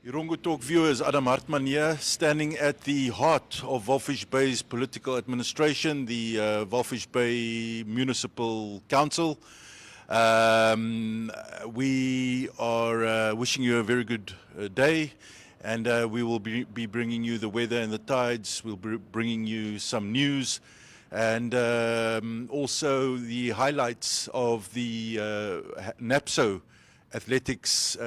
Erongo Talk viewers, Adam Hartman here, standing at the heart of Walvis Bay's political administration, the Walvis Bay Municipal Council. We are wishing you a very good day, and we will be bringing you the weather and the tides. We'll be bringing you some news, and also the highlights of the Napso athletics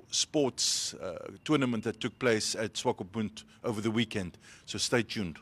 sports tournament that took place at Swakopmund over the weekend. So stay tuned.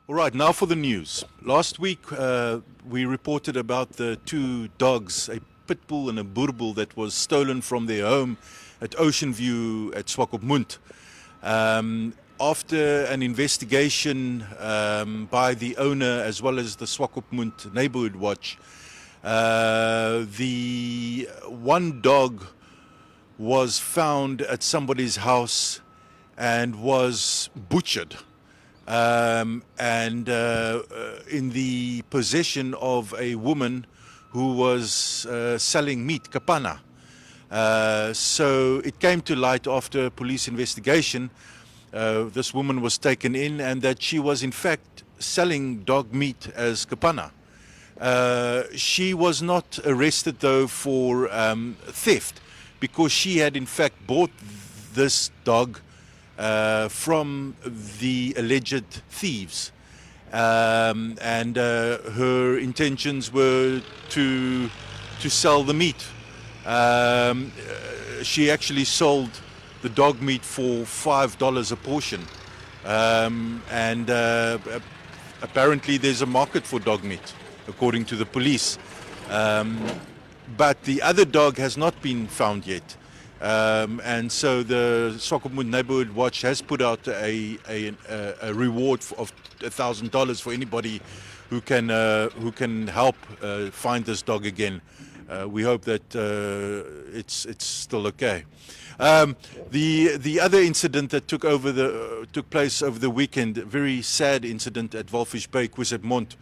All right, now for the news. Last week we reported about the two dogs, a pit bull and a boer bull, that was stolen from their home at Ocean View at Swakopmund. After an investigation by the owner as well as the Swakopmund Neighborhood Watch, the one dog was found at somebody's house and was butchered. In the possession of a woman who was selling meat, kapana. So it came to light after police investigation. This woman was taken in, and that she was in fact selling dog meat as kapana. She was not arrested though for theft, because she had in fact bought this dog from the alleged thieves, and her intentions were to sell the meat. She actually sold the dog meat for $5 a portion, and apparently there's a market for dog meat, according to the police. But the other dog has not been found yet. And so the Swakopmund Neighborhood Watch has put out a reward of $1,000 for anybody who can help find this dog again. We hope that it's still okay. The other incident that took place over the weekend, a very sad incident at Walvis Bay, Swakopmund,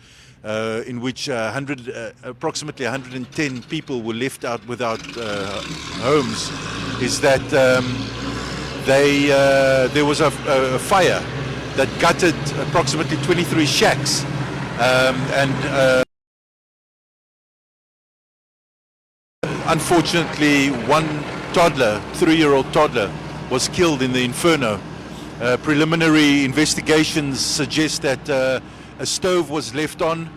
in which approximately 110 people were left out without homes, is that there was a fire that gutted approximately 23 shacks, and unfortunately one toddler, 3-year-old toddler, was killed in the inferno. Preliminary investigations suggest that a stove was left on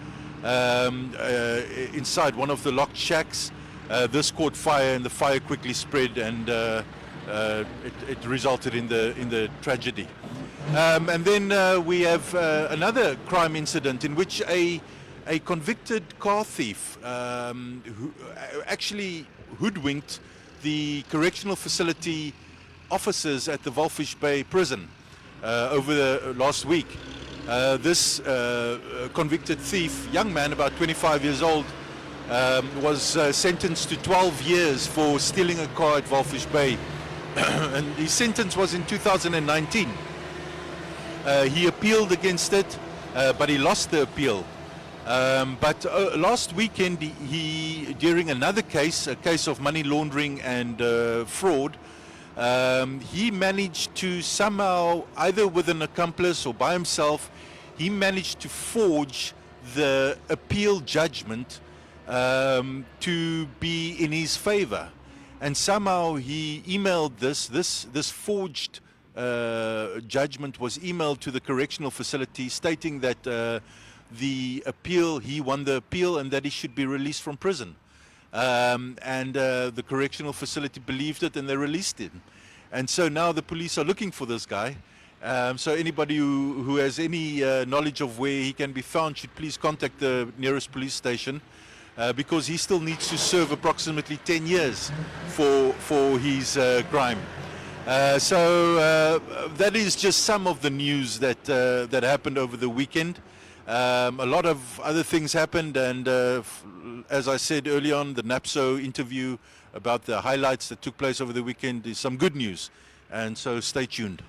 inside one of the locked shacks. This caught fire, and the fire quickly spread, and it resulted in the tragedy. And then we have another crime incident in which a convicted car thief who actually hoodwinked the correctional facility officers at the Walvis Bay prison over the last week. This convicted thief, young man, about 25 years old, was sentenced to 12 years for stealing a car at Walvis Bay. And his sentence was in 2019. He appealed against it, but he lost the appeal. But last weekend, he during another case, a case of money laundering and fraud, he managed to somehow, either with an accomplice or by himself, he managed to forge the appeal judgment to be in his favor. And somehow he emailed this forged judgment was emailed to the correctional facility stating that he won the appeal and that he should be released from prison. And the correctional facility believed it and they released him. And so now the police are looking for this guy. So anybody who has any knowledge of where he can be found should please contact the nearest police station because he still needs to serve approximately 10 years for his crime. So that is just some of the news that happened over the weekend. A lot of other things happened, and as I said early on, the Napso interview about the highlights that took place over the weekend is some good news, and so stay tuned.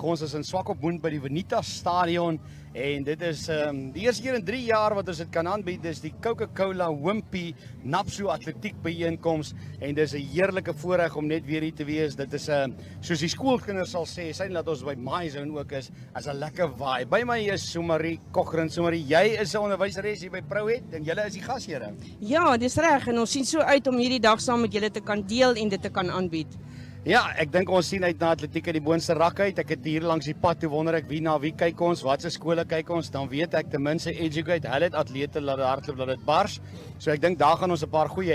Ons is in Swakopmund by die Vineta Stadion en dit is die eerste keer in 3 jaar wat ons dit kan aanbied. Dis die Coca-Cola Wimpy Napso atletiek byeenkoms en dis 'n heerlike voorreg om net weer hier te wees. Dit is soos die skoolkinders sal sê, sien dat ons by My Zone ook is, as 'n lekker vibe. By my is Somarie Kochrin. Somarie, jy is 'n onderwyseres hier by Prouhet en julle is die gasheere. Ja, dis reg en ons sien so uit om hierdie dag saam met julle te kan deel en dit te kan aanbied. Ja, ek dink ons sien uit na atletiek uit die boonste rak uit. Ek het hier langs die pad toe wonder ek wie na wie kyk ons, watse skole kyk ons, dan weet ek ten minste Educate, hulle het atlete laat hardloop dat dit bars. So ek dink daar gaan ons 'n paar goeie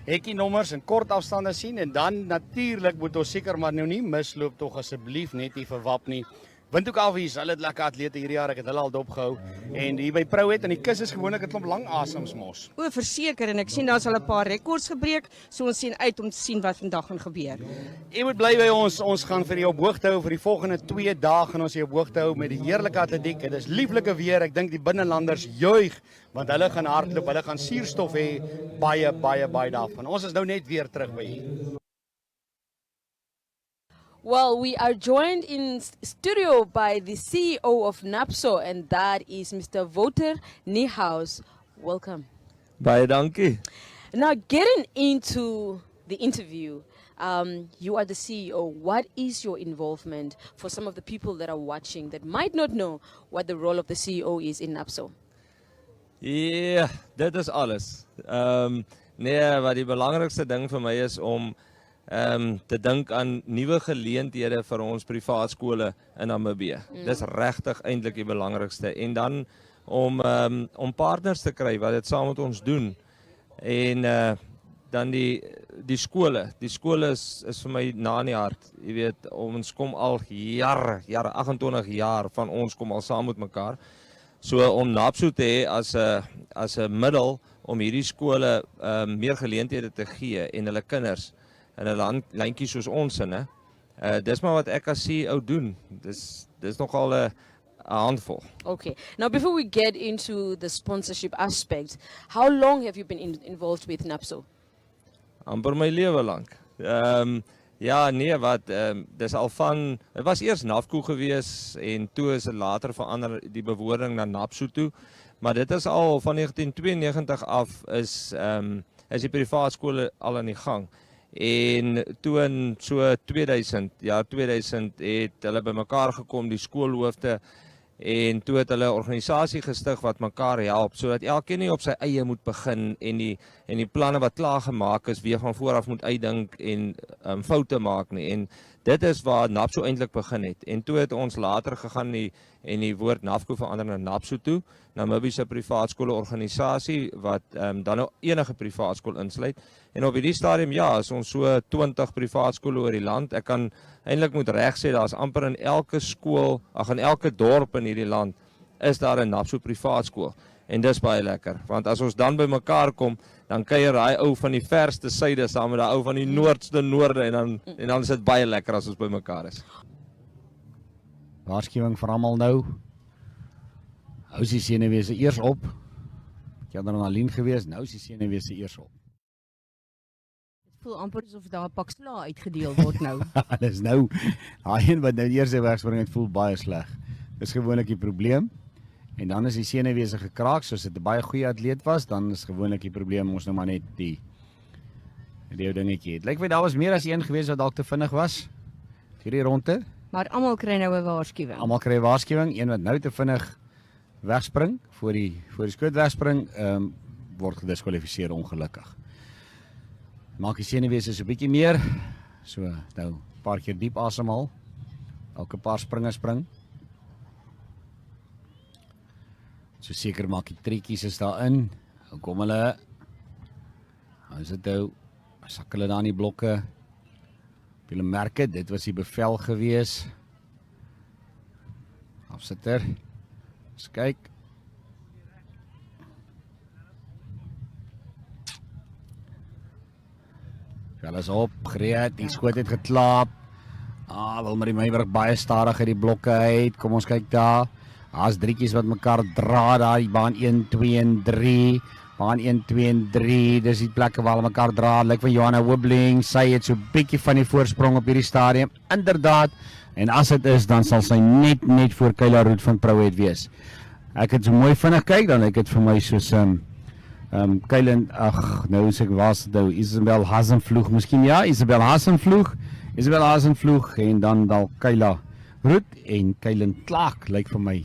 hekkie nommers en kort afstande sien en dan natuurlik moet ons seker maar nou nie misloop tog asseblief net nie verwap nie. Windhoek Alvies, hulle het lekker atlete hierdie jaar, ek het hulle al dopgehou. En hier by Prouhet aan die kus is gewoonlik 'n klomp lang asems mos. O, verseker en ek sien daar's al 'n paar rekords gebreek, so ons sien uit om te sien wat vandag gaan gebeur. Jy moet bly by ons. Ons gaan vir jou op hoogte hou vir die volgende 2 dae gaan ons jou op hoogte hou met die heerlike atletiek. Dit is lieflike weer. Ek dink die binnelanders juig want hulle gaan hardloop, hulle gaan suurstof hê, baie daarvan. Ons is nou net weer terug by hier. Well, we are joined in studio by the CEO of Napso, and that is Mr. Wouter Niehaus. Welcome. Baie dankie. Now, getting into the interview, you are the CEO. What is your involvement for some of the people that are watching that might not know what the role of the CEO is in Napso? Ja, dit is alles. Nee, wat die belangrikste ding vir my is om te dink aan nuwe geleenthede vir ons privaat skole in Namibië. Dis regtig eintlik die belangrikste. En dan om partners te kry wat dit saam met ons doen. En dan die skole. Die skole is vir my na in die hart. Jy weet, ons kom al jare, 28 jaar van ons kom al saam met mekaar. So om Napso te hê as 'n middel om hierdie skole meer geleenthede te gee en hulle kinders in 'n landjie soos ons in, dis maar wat ek as CEO doen. Dis nogal 'n handvol. Okay. Now, before we get into the sponsorship aspect, how long have you been involved with Napso? Amper my lewe lank. Ja, nee, dis al van, het was eers NAFCO gewees en toe is dit later verander die bewoording na Napso toe, maar dit is al van 1992 af is die privaat skole al aan die gang. En toe in so 2000 het hulle bymekaar gekom, die skoolhoofde, en toe het hulle 'n organisasie gestig wat mekaar help, sodat elkeen nie op sy eie moet begin en die planne wat klaar gemaak is, weer van vooraf moet uitdink en foute maak nie. En dit is waar Napso eintlik begin het. En toe het ons later gegaan en die woord NAFCO verander na Napso toe, Namibiese privaatskole organisasie, wat dan nou enige privaatskool insluit. En op hierdie stadium, ja, is ons so 20 privaatskole oor die land. Ek kan eintlik moet reg sê, daar is amper in elke skool, in elke dorp in hierdie land, is daar 'n Napso privaatskool. En dis baie lekker, want as ons dan by mekaar kom, dan kuier daai ou van die verste suide saam met daai ou van die noordste noorde en dan is dit baie lekker as ons by mekaar is. Waarskuwing vir almal nou. Hou die senuwese eers op. Ek het adrenalien gewees, nou is die senuwese eers op. Dit voel amper asof daar 'n pak sla uitgedeel word nou. Dis nou, daai een wat nou eers wegspring, het voel baie sleg. Dis gewoonlik die probleem. En dan is die senuwese gekraak, soos dit 'n baie goeie atleet was, dan is gewoonlik die probleem ons nou maar net die dingetjie het. Lyk my daar was meer as een gewees wat dalk te vinnig was. Hierdie ronde. Maar almal kry nou 'n waarskuwing. Almal kry 'n waarskuwing, een wat nou te vinnig wegspring, voor die skoot wegspring, word gediskwalifiseer ongelukkig. Maak die senuwese so 'n bietjie meer, so nou 'n paar keer diep asemhaal, elke paar springe spring. So seker maak die trekkies is daarin, nou kom hulle, nou is dit nou, sak hulle daar in die blokke, julle merke, dit was die bevel gewees, afsitter, eens kyk, wel is op, gereed, die skoot het geklap, Wilmarie Meiburg baie stadig uit die blokke uit, kom ons kyk daar, daar's drietjies wat mekaar dra daar, die baan 1, 2 en 3, baan 1, 2 en 3, dis die plekke waar hulle mekaar dra, lyk van Johanna Wobbling, sy het so bietjie van die voorsprong op hierdie stadium, inderdaad, en as dit is, dan sal sy net voor Kyla Rood van Prouhet wees. Ek het so mooi vinnig kyk, dan ek het vir my soos, Kylen, nou is ek was nou, Isabel Hasenvloeg, miskien ja, Isabel Hasenvloeg, en dan dalk Kyla Rood, en Kylen Klaak, lyk vir my.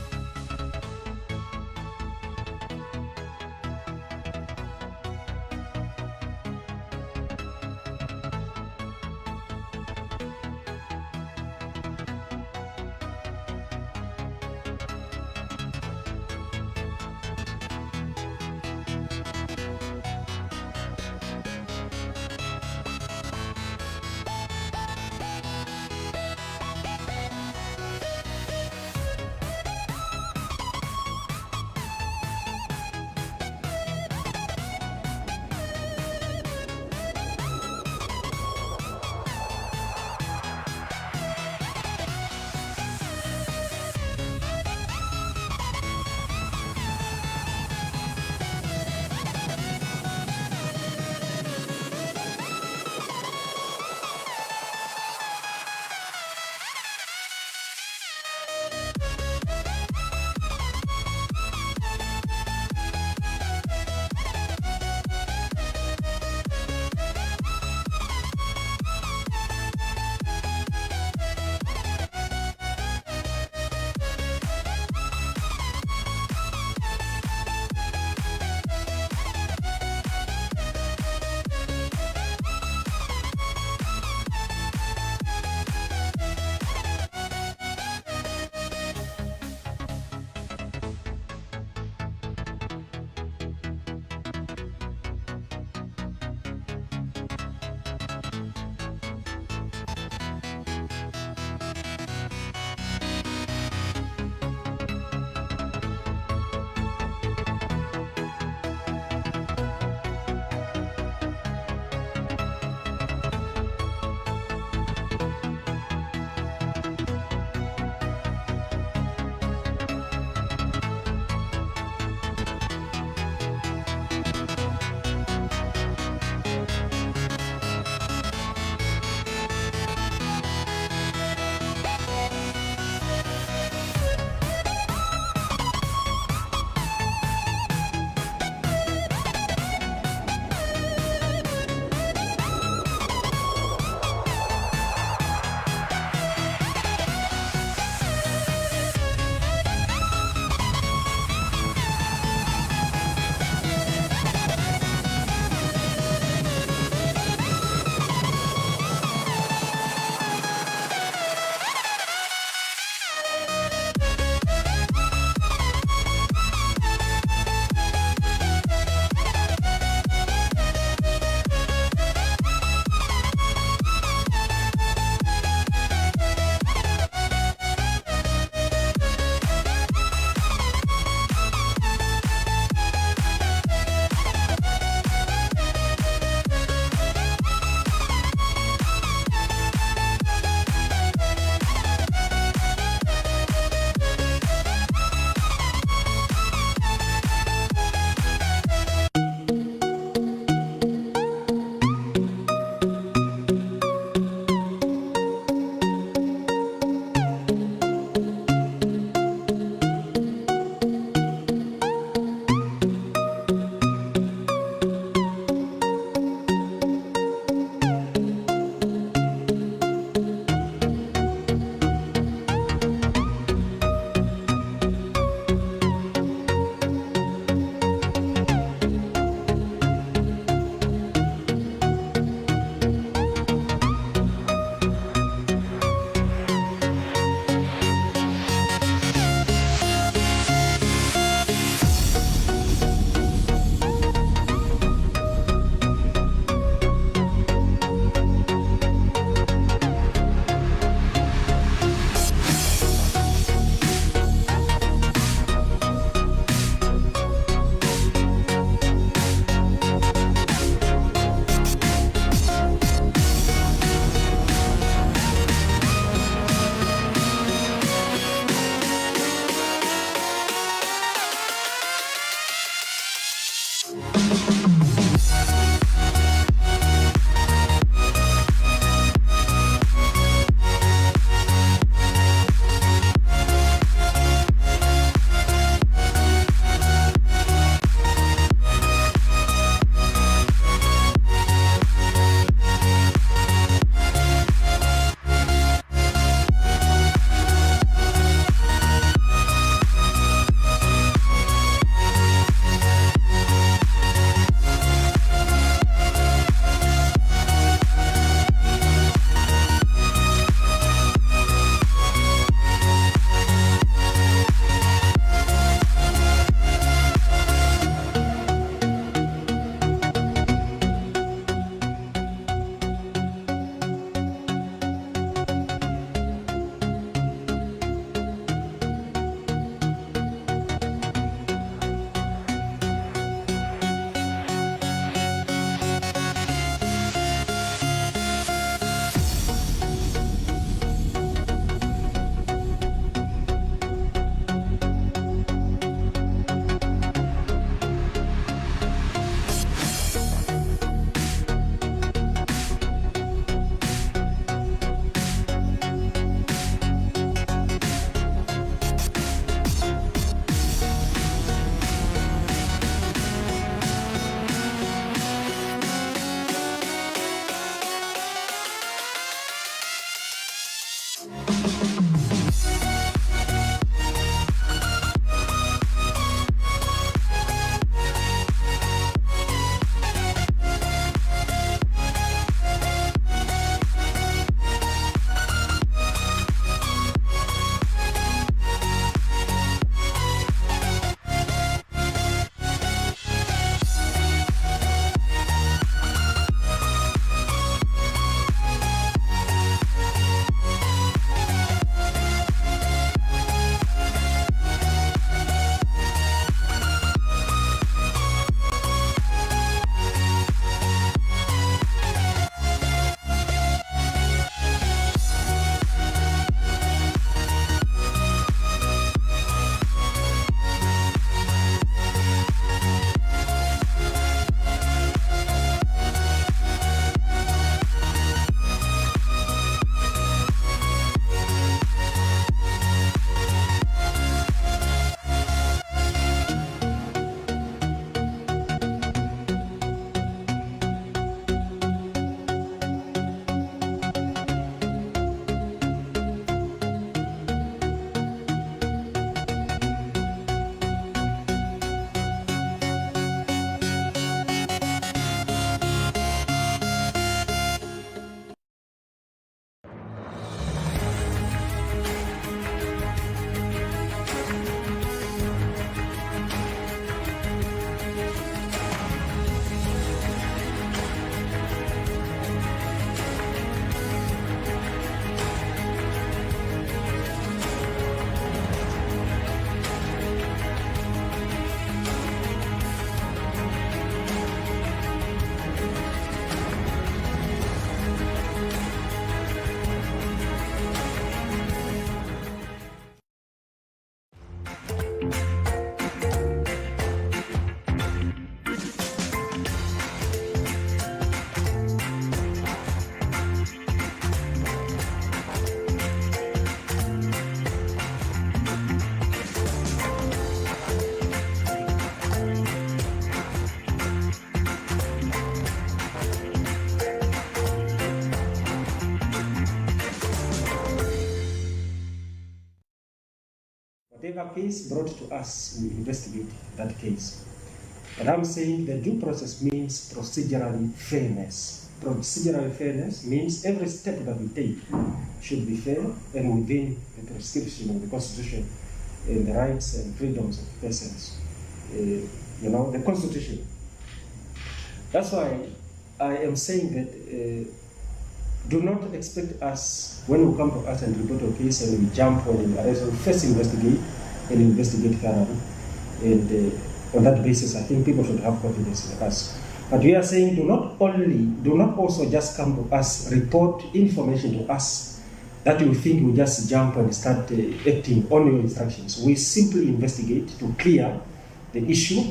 have a case brought to us, we investigate that case. But I'm saying the due process means procedural fairness. Procedural fairness means every step that we take should be fair and within the prescription of the Constitution and the rights and freedoms of persons. The Constitution. That's why I am saying that do not expect us, when we come to us and report a case and we jump on and arrest, we first investigate and investigate thoroughly. And on that basis, I think people should have confidence in us. But we are saying do not also just come to us, report information to us that you think we just jump and start acting on your instructions. We simply investigate to clear the issue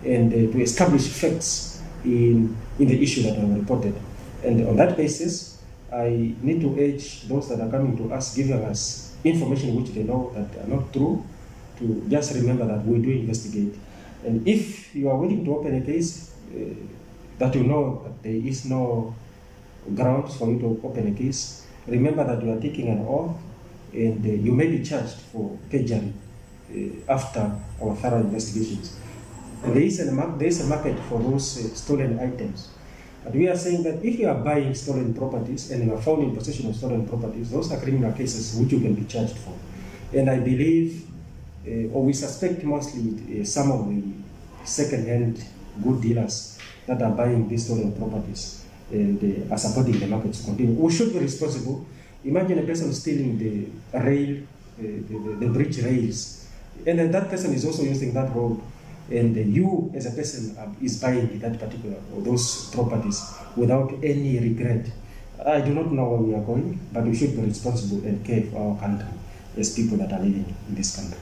and to establish facts in the issue that are reported. And on that basis, I need to urge those that are coming to us, giving us information which they know that are not true, to just remember that we do investigate. And if you are willing to open a case that you know that there is no grounds for you to open a case, remember that you are taking an oath and you may be charged for perjury after our thorough investigations. And there is a market for those stolen items. But we are saying that if you are buying stolen properties and you are found in possession of stolen properties, those are criminal cases which you can be charged for. And I believe, or we suspect mostly some of the second-hand good dealers that are buying these stolen properties and are supporting the market to continue. We should be responsible. Imagine a person stealing the rail, the bridge rails, and then that person is also using that road. And you, as a person, is buying that particular or those properties without any regret. I do not know where we are going, but we should be responsible and care for our country as people that are living in this country.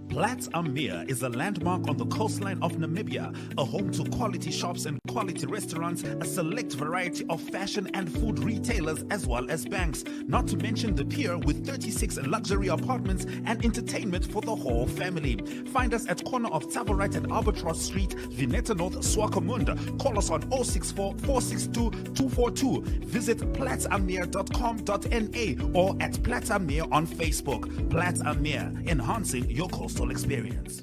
Platz Amir is a landmark on the coastline of Namibia, a home to quality shops and quality restaurants, a select variety of fashion and food retailers, as well as banks, not to mention the pier with 36 luxury apartments and entertainment for the whole family. Find us at corner of Tabarite and Albatross Street, Vineta North, Swakopmund. Call us on 064 462 242. Visit platzamir.com.na or at Platz Amir on Facebook. Platz Amir, enhancing your coastal experience.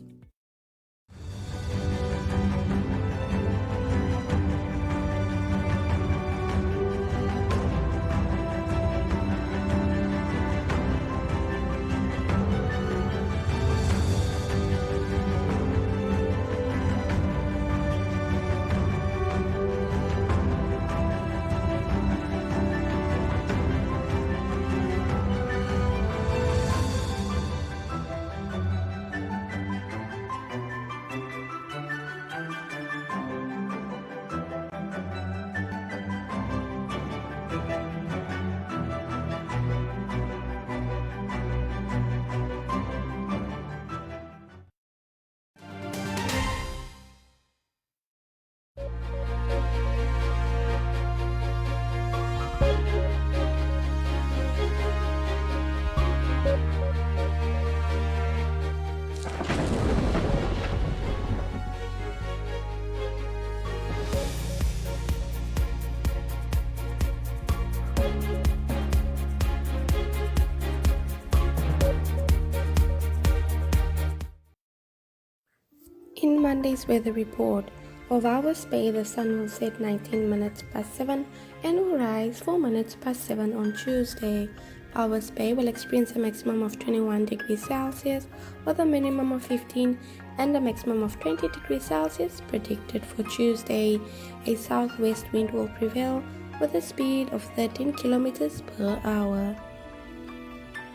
In Monday's weather report, for Walvis Bay, the sun will set 19 minutes past 7 and will rise 4 minutes past 7 on Tuesday. Walvis Bay will experience a maximum of 21 degrees Celsius with a minimum of 15 and a maximum of 20 degrees Celsius predicted for Tuesday. A southwest wind will prevail with a speed of 13 kilometers per hour.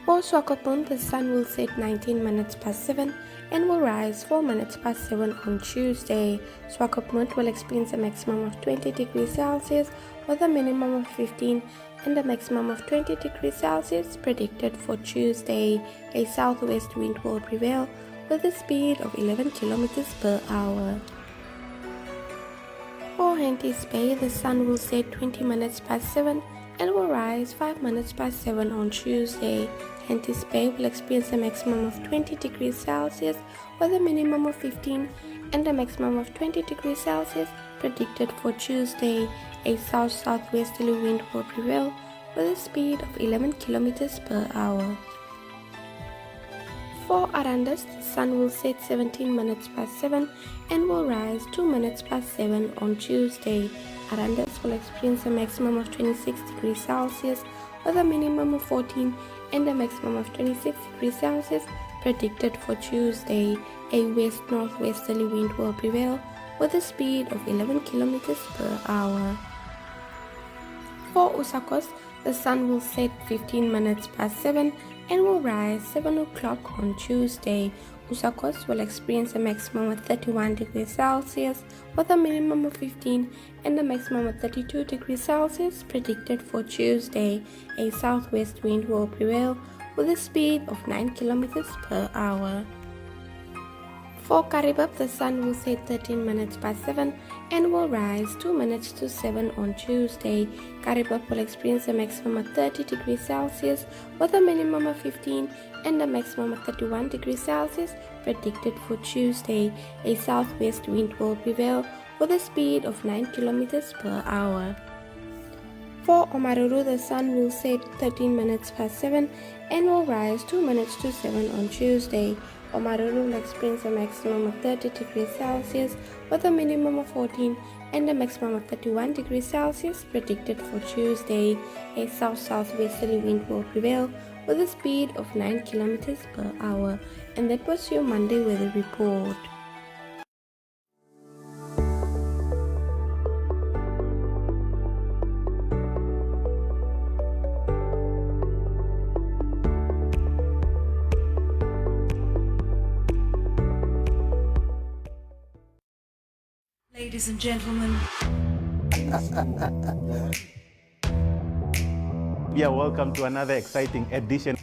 For Swakopmund, the sun will set 19 minutes past 7 and will rise 4 minutes past 7 on Tuesday. Swakopmund will experience a maximum of 20 degrees Celsius with a minimum of 15 and a maximum of 20 degrees Celsius predicted for Tuesday. A southwest wind will prevail with a speed of 11 kilometers per hour. For Walvis Bay, the sun will set 20 minutes past 7 and will rise 5 minutes past 7 on Tuesday. Walvis Bay will experience a maximum of 20 degrees Celsius with a minimum of 15 and a maximum of 20 degrees Celsius predicted for Tuesday. A south-southwesterly wind will prevail with a speed of 11 kilometers per hour. For Arandas, the sun will set 17 minutes past 7 and will rise 2 minutes past 7 on Tuesday. Arandas will experience a maximum of 26 degrees Celsius with a minimum of 14 and a maximum of 26 degrees Celsius predicted for Tuesday. A west-northwesterly wind will prevail with a speed of 11 kilometers per hour. For Usakos, the sun will set 15 minutes past 7 and will rise 7 o'clock on Tuesday. Usakos will experience a maximum of 31 degrees Celsius with a minimum of 15 and a maximum of 32 degrees Celsius predicted for Tuesday. A southwest wind will prevail with a speed of 9 kilometers per hour. For Karibab, the sun will set 13 minutes past 7 and will rise 2 minutes to 7 on Tuesday. Karibab will experience a maximum of 30 degrees Celsius with a minimum of 15 and a maximum of 31 degrees Celsius predicted for Tuesday. A southwest wind will prevail with a speed of 9 kilometers per hour. For Omaruru, the sun will set 13 minutes past 7 and will rise 2 minutes to 7 on Tuesday. Omaruru will experience a maximum of 30 degrees Celsius with a minimum of 14 and a maximum of 31 degrees Celsius predicted for Tuesday. A south-southwesterly wind will prevail with a speed of 9 kilometers per hour. And that was your Monday weather report. Ladies and gentlemen. Yeah, welcome to another exciting edition.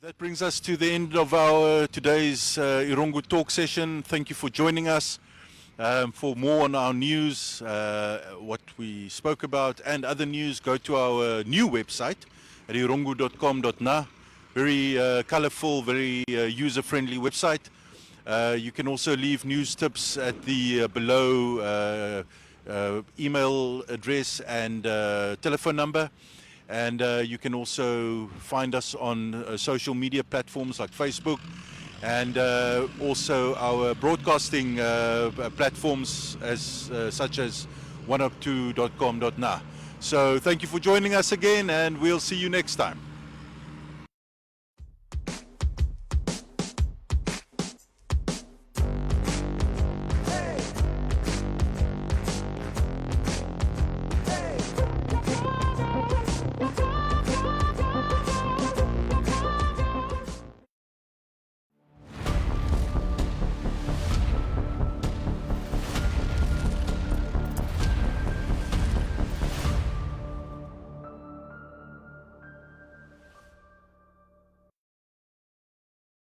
That brings us to the end of our today's Erongo Talk session. Thank you for joining us. For more on our news, what we spoke about and other news, go to our new website at erongo.com.na. Very colorful, very user-friendly website. You can also leave news tips at the below email address and telephone number. And you can also find us on social media platforms like Facebook and also our broadcasting platforms such as 102.com.na. So thank you for joining us again, and we'll see you next time.